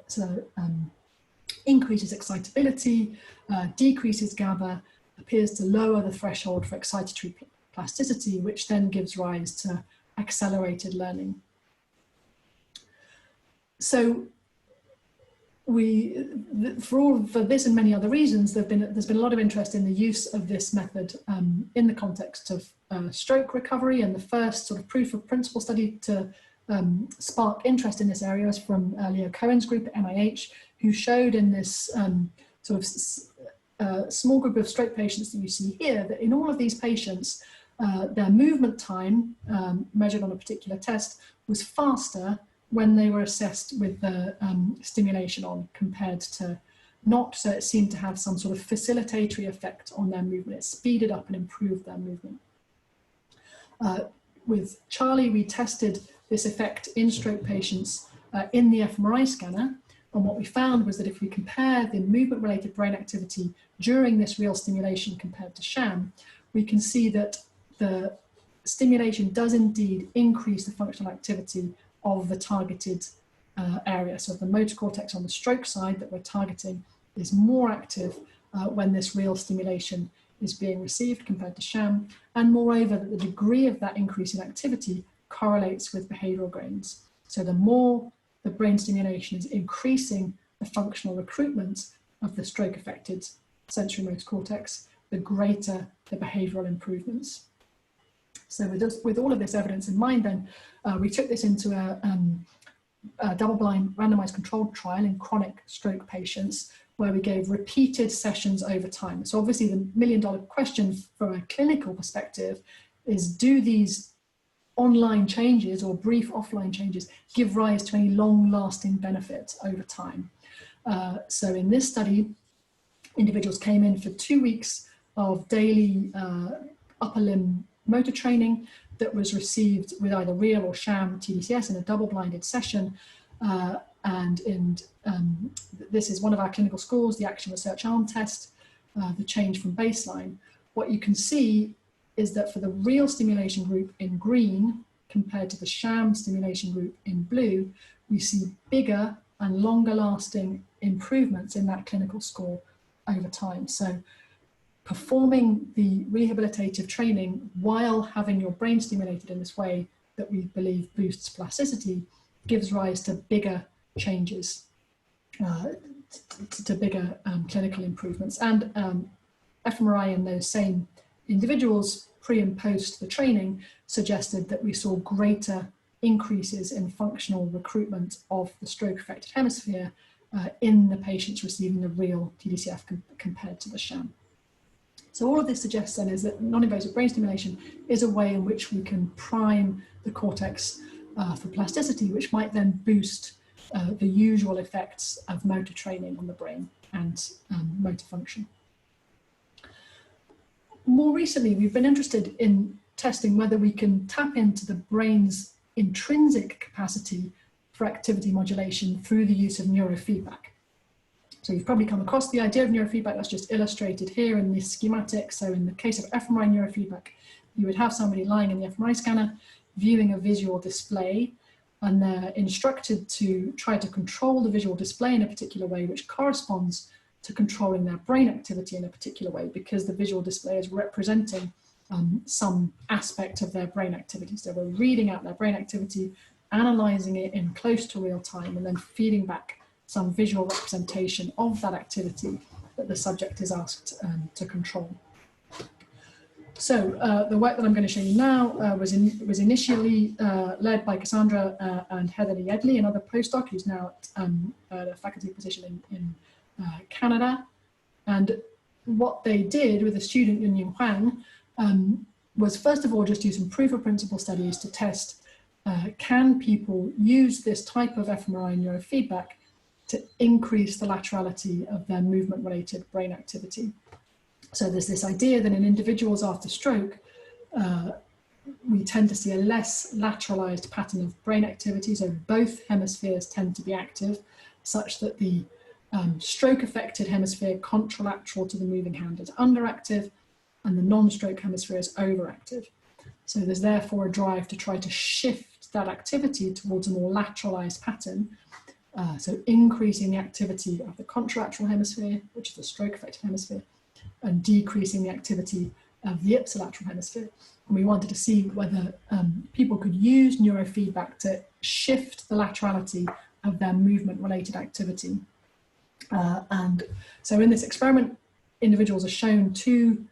S2: increases excitability, decreases GABA, appears to lower the threshold for excitatory plasticity, which then gives rise to accelerated learning. So for this and many other reasons, there's been a lot of interest in the use of this method in the context of stroke recovery, and the first sort of proof of principle study to spark interest in this area is from Leo Cohen's group at NIH, who showed in this sort of small group of stroke patients that you see here, that in all of these patients, their movement time measured on a particular test was faster when they were assessed with the stimulation on compared to not. So it seemed to have some sort of facilitatory effect on their movement. It speeded up and improved their movement. With Charlie, we tested this effect in stroke patients in the fMRI scanner. And what we found was that if we compare the movement-related brain activity during this real stimulation compared to sham, we can see that the stimulation does indeed increase the functional activity of the targeted area. So the motor cortex on the stroke side that we're targeting is more active when this real stimulation is being received compared to sham. And moreover, that the degree of that increase in activity correlates with behavioural gains. So the more the brain stimulation is increasing the functional recruitment of the stroke-affected sensory motor cortex, the greater the behavioural improvements. So with all of this evidence in mind, then we took this into a double-blind randomised controlled trial in chronic stroke patients, where we gave repeated sessions over time. So obviously the million-dollar question from a clinical perspective is, do these online changes or brief offline changes give rise to any long-lasting benefit over time? So in this study, individuals came in for 2 weeks of daily upper limb motor training that was received with either real or sham TDCS in a double-blinded session. This is one of our clinical scores, the action research arm test, the change from baseline. What you can see is that for the real stimulation group in green compared to the sham stimulation group in blue, we see bigger and longer lasting improvements in that clinical score over time. So performing the rehabilitative training while having your brain stimulated in this way that we believe boosts plasticity gives rise to bigger changes to bigger clinical improvements. And FMRI in those same individuals pre and post the training suggested that we saw greater increases in functional recruitment of the stroke affected hemisphere in the patients receiving the real TDCF compared to the sham. So all of this suggests then is that non-invasive brain stimulation is a way in which we can prime the cortex for plasticity, which might then boost the usual effects of motor training on the brain and motor function. More recently, we've been interested in testing whether we can tap into the brain's intrinsic capacity for activity modulation through the use of neurofeedback. So you've probably come across the idea of neurofeedback. That's just illustrated here in this schematic. So in the case of fMRI neurofeedback, you would have somebody lying in the fMRI scanner viewing a visual display, and they're instructed to try to control the visual display in a particular way, which corresponds to controlling their brain activity in a particular way, because the visual display is representing some aspect of their brain activity. So we're reading out their brain activity, analyzing it in close to real time, and then feeding back some visual representation of that activity that the subject is asked to control. So the work that I'm going to show you now was initially led by Cassandra and Heather Yedley, another postdoc who's now at a faculty position in Canada. And what they did with a student, Yunying Huang, was first of all just do some proof of principle studies to test can people use this type of fMRI neurofeedback to increase the laterality of their movement-related brain activity. So there's this idea that in individuals after stroke, we tend to see a less lateralized pattern of brain activity. So both hemispheres tend to be active, such that the stroke-affected hemisphere contralateral to the moving hand is underactive, and the non-stroke hemisphere is overactive. So there's therefore a drive to try to shift that activity towards a more lateralized pattern. So increasing the activity of the contralateral hemisphere, which is the stroke-affected hemisphere, and decreasing the activity of the ipsilateral hemisphere. And we wanted to see whether people could use neurofeedback to shift the laterality of their movement-related activity. And so in this experiment, individuals are shown two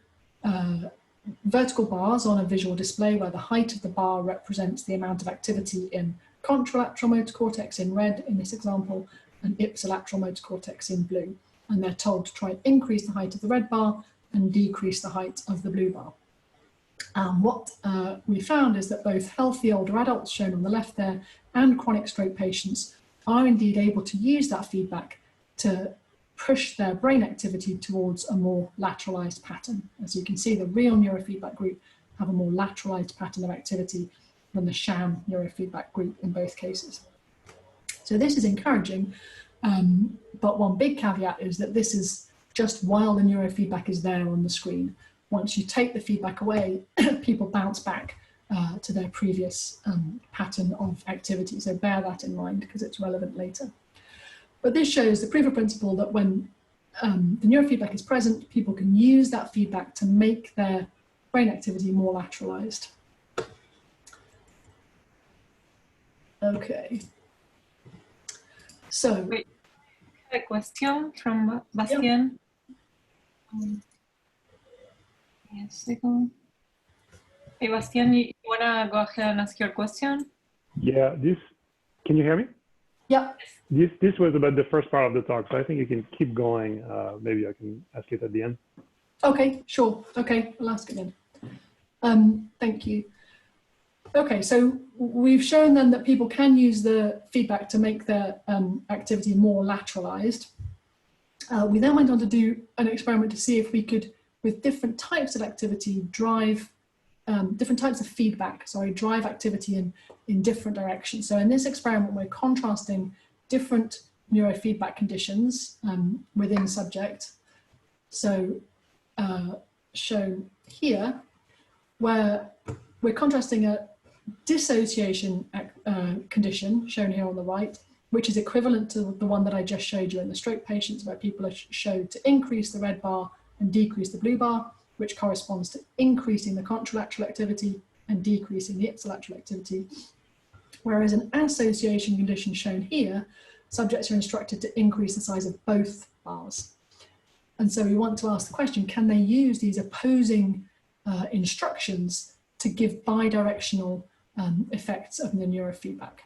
S2: vertical bars on a visual display where the height of the bar represents the amount of activity in contralateral motor cortex in red in this example, and ipsilateral motor cortex in blue. And they're told to try and increase the height of the red bar and decrease the height of the blue bar. What we found is that both healthy older adults, shown on the left there, and chronic stroke patients are indeed able to use that feedback to push their brain activity towards a more lateralized pattern. As you can see, the real neurofeedback group have a more lateralized pattern of activity than the sham neurofeedback group in both cases. So this is encouraging, but one big caveat is that this is just while the neurofeedback is there on the screen. Once you take the feedback away, people bounce back to their previous pattern of activity. So bear that in mind because it's relevant later. But this shows the proof of principle that when the neurofeedback is present, people can use that feedback to make their brain activity more lateralized. Okay. So,
S1: wait, a question from Bastian. Yes, second. Hey, Bastian, you wanna go ahead and ask your question?
S5: Yeah, can you hear me?
S2: Yeah.
S5: This was about the first part of the talk, so I think you can keep going. Maybe I can ask it at the end.
S2: Okay, sure. Okay, I'll ask again. Thank you. Okay, so we've shown then that people can use the feedback to make their activity more lateralized. We then went on to do an experiment to see if we could, with different types of activity, drive different types of feedback, drive activity in different directions. So in this experiment, we're contrasting different neurofeedback conditions within subject. So shown here, where we're contrasting a dissociation condition, shown here on the right, which is equivalent to the one that I just showed you in the stroke patients, where people are showed to increase the red bar and decrease the blue bar, which corresponds to increasing the contralateral activity and decreasing the ipsilateral activity. Whereas an association condition shown here, subjects are instructed to increase the size of both bars. And so we want to ask the question, can they use these opposing instructions to give bidirectional effects of the neurofeedback?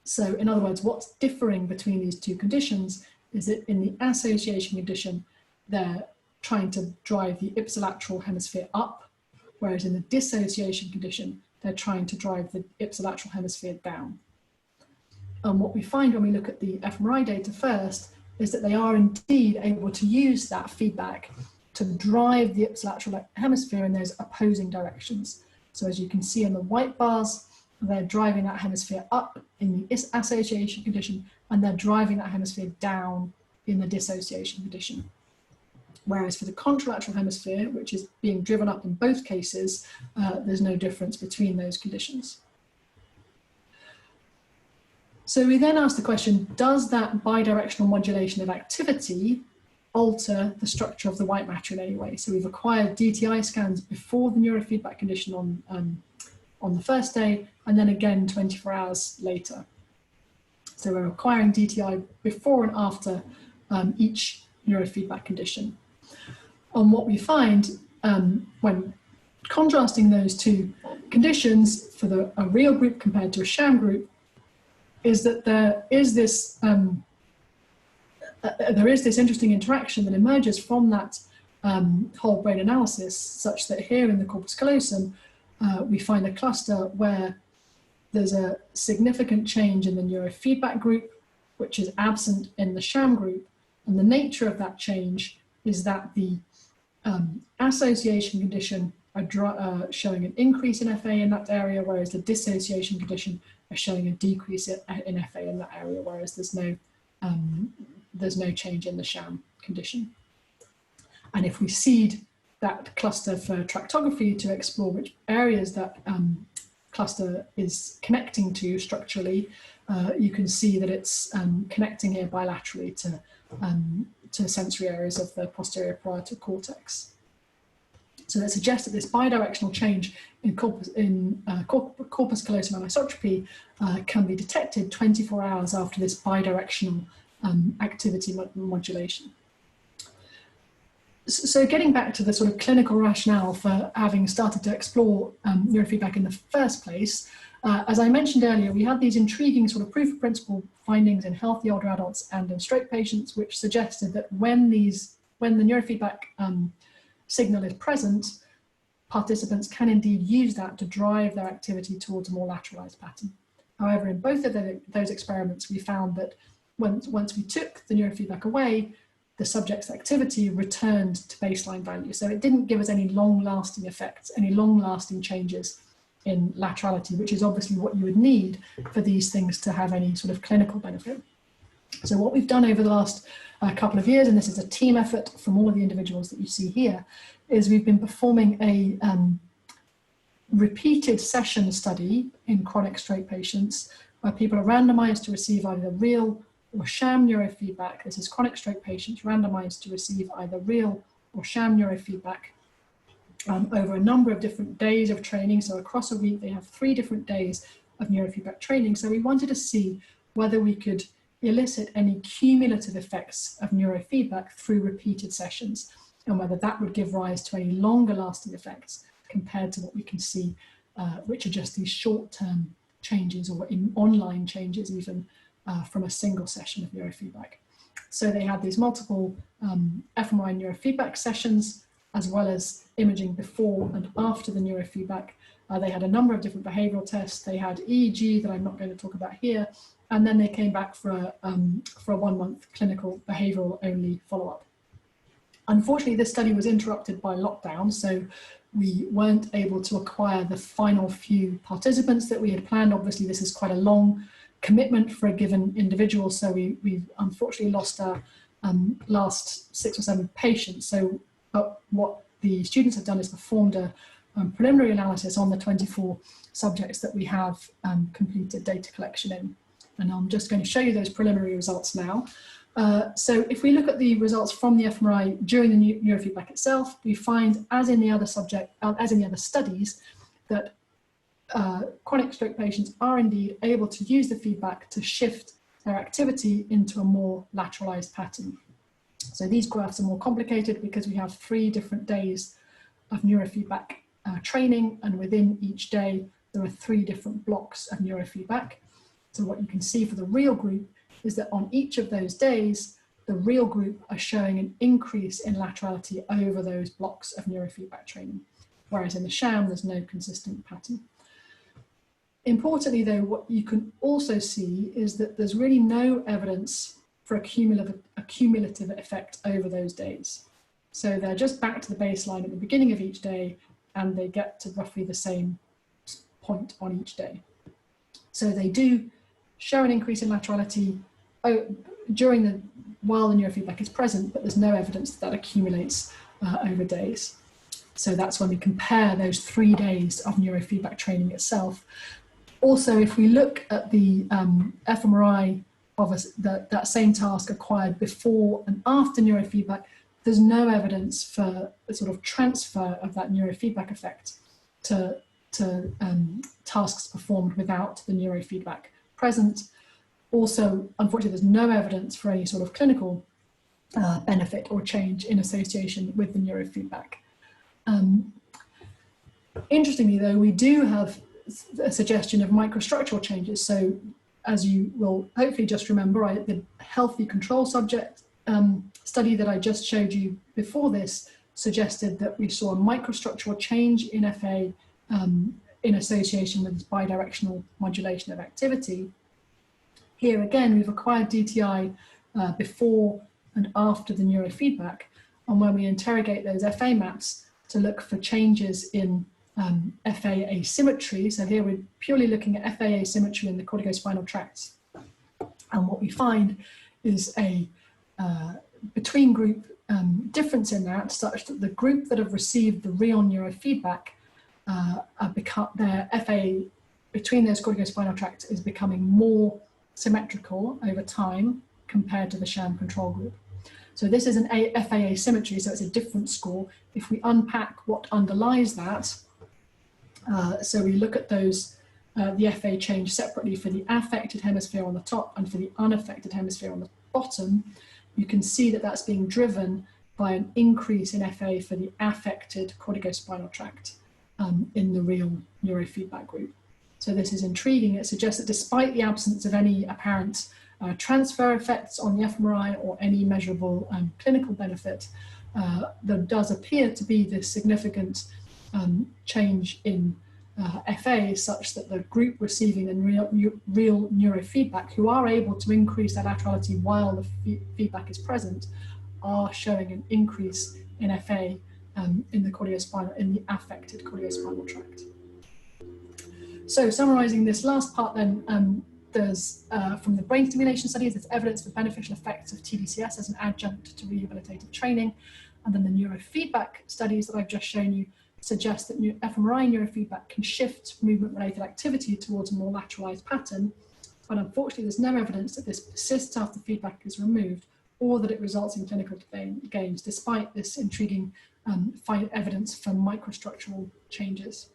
S2: So in other words, what's differing between these two conditions is that in the association condition, they're trying to drive the ipsilateral hemisphere up, whereas in the dissociation condition, they're trying to drive the ipsilateral hemisphere down. And what we find when we look at the fMRI data first is that they are indeed able to use that feedback to drive the ipsilateral hemisphere in those opposing directions. So as you can see in the white bars, they're driving that hemisphere up in the association condition, and they're driving that hemisphere down in the dissociation condition. Whereas for the contralateral hemisphere, which is being driven up in both cases, there's no difference between those conditions. So we then ask the question, does that bidirectional modulation of activity alter the structure of the white matter in any way? So we've acquired DTI scans before the neurofeedback condition on the first day, and then again 24 hours later. So we're acquiring DTI before and after each neurofeedback condition. And what we find when contrasting those two conditions for a real group compared to a sham group is that there is this interesting interaction that emerges from that whole brain analysis, such that here in the corpus callosum, we find a cluster where there's a significant change in the neurofeedback group, which is absent in the sham group. And the nature of that change is that the association condition are showing an increase in FA in that area, whereas the dissociation condition are showing a decrease in FA in that area, whereas there's no change in the sham condition. And if we seed that cluster for tractography to explore which areas that cluster is connecting to structurally, you can see that it's connecting here bilaterally to sensory areas of the posterior parietal cortex. So that suggests that this bidirectional change in corpus callosum anisotropy can be detected 24 hours after this bidirectional activity modulation. So getting back to the sort of clinical rationale for having started to explore neurofeedback in the first place, as I mentioned earlier, we had these intriguing sort of proof of principle findings in healthy older adults and in stroke patients, which suggested that when the neurofeedback signal is present, participants can indeed use that to drive their activity towards a more lateralized pattern. However, in both of those experiments, we found that once we took the neurofeedback away, the subject's activity returned to baseline value. So it didn't give us any long-lasting effects, any long-lasting changes in laterality, which is obviously what you would need for these things to have any sort of clinical benefit. So what we've done over the last couple of years, and this is a team effort from all of the individuals that you see here, is we've been performing a repeated session study in chronic stroke patients where people are randomized to receive either real or sham neurofeedback. This is chronic stroke patients randomized to receive either real or sham neurofeedback over a number of different days of training. So across a week, they have 3 different days of neurofeedback training. So we wanted to see whether we could elicit any cumulative effects of neurofeedback through repeated sessions, and whether that would give rise to any longer lasting effects compared to what we can see, which are just these short-term changes or in online changes even from a single session of neurofeedback. So they had these multiple fMRI neurofeedback sessions, as well as imaging before and after the neurofeedback. They had a number of different behavioural tests. They had EEG that I'm not going to talk about here, and then they came back for a 1-month clinical behavioural only follow-up. Unfortunately, this study was interrupted by lockdown, so we weren't able to acquire the final few participants that we had planned. Obviously, this is quite a long commitment for a given individual, so we unfortunately lost our last 6 or 7 patients. So what the students have done is performed a preliminary analysis on the 24 subjects that we have completed data collection in. And I'm just going to show you those preliminary results now. So if we look at the results from the fMRI during the neurofeedback itself, we find, as in the other studies, that chronic stroke patients are indeed able to use the feedback to shift their activity into a more lateralized pattern. So these graphs are more complicated because we have 3 different days of neurofeedback training, and within each day there are 3 different blocks of neurofeedback. So what you can see for the real group is that on each of those days, the real group are showing an increase in laterality over those blocks of neurofeedback training, whereas in the sham there's no consistent pattern. Importantly though, what you can also see is that there's really no evidence for a cumulative effect over those days. So they're just back to the baseline at the beginning of each day, and they get to roughly the same point on each day. So they do show an increase in laterality while the neurofeedback is present, but there's no evidence that accumulates over days. So that's when we compare those 3 days of neurofeedback training itself. Also, if we look at the fMRI of that same task acquired before and after neurofeedback, there's no evidence for a sort of transfer of that neurofeedback effect to tasks performed without the neurofeedback present. Also, unfortunately, there's no evidence for any sort of clinical benefit or change in association with the neurofeedback. Interestingly, though, we do have a suggestion of microstructural changes. So, as you will hopefully just remember, the healthy control subject study that I just showed you before this suggested that we saw a microstructural change in FA in association with bidirectional modulation of activity. Here again, we've acquired DTI before and after the neurofeedback, and when we interrogate those FA maps to look for changes in FA asymmetry, so here we're purely looking at FA asymmetry in the corticospinal tracts, and what we find is a between group difference in that, such that the group that have received the real neurofeedback their FA between those corticospinal tracts is becoming more symmetrical over time compared to the sham control group. So this is an FA asymmetry, so it's a different score. If we unpack what underlies that, so we look at those, the FA change separately for the affected hemisphere on the top and for the unaffected hemisphere on the bottom, you can see that that's being driven by an increase in FA for the affected corticospinal tract in the real neurofeedback group. So this is intriguing. It suggests that despite the absence of any apparent transfer effects on the fMRI or any measurable clinical benefit, there does appear to be this significant change in FA such that the group receiving the real neurofeedback, who are able to increase their laterality while the feedback is present, are showing an increase in FA in the affected corticospinal tract. So summarizing this last part then, there's from the brain stimulation studies, there's evidence for beneficial effects of TDCS as an adjunct to rehabilitative training. And then the neurofeedback studies that I've just shown you suggest that fMRI neurofeedback can shift movement-related activity towards a more lateralized pattern. But unfortunately, there's no evidence that this persists after feedback is removed or that it results in clinical gains, despite this intriguing evidence for microstructural changes.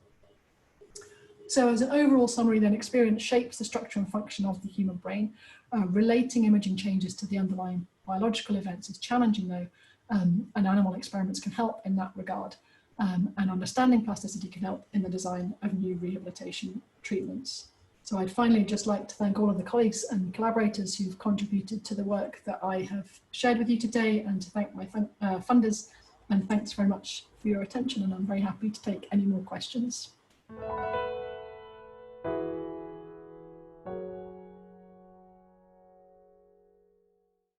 S2: So as an overall summary then, experience shapes the structure and function of the human brain. Relating imaging changes to the underlying biological events is challenging though, and animal experiments can help in that regard. And understanding plasticity can help in the design of new rehabilitation treatments. So I'd finally just like to thank all of the colleagues and collaborators who've contributed to the work that I have shared with you today, and to thank my funders, and thanks very much for your attention, and I'm very happy to take any more questions.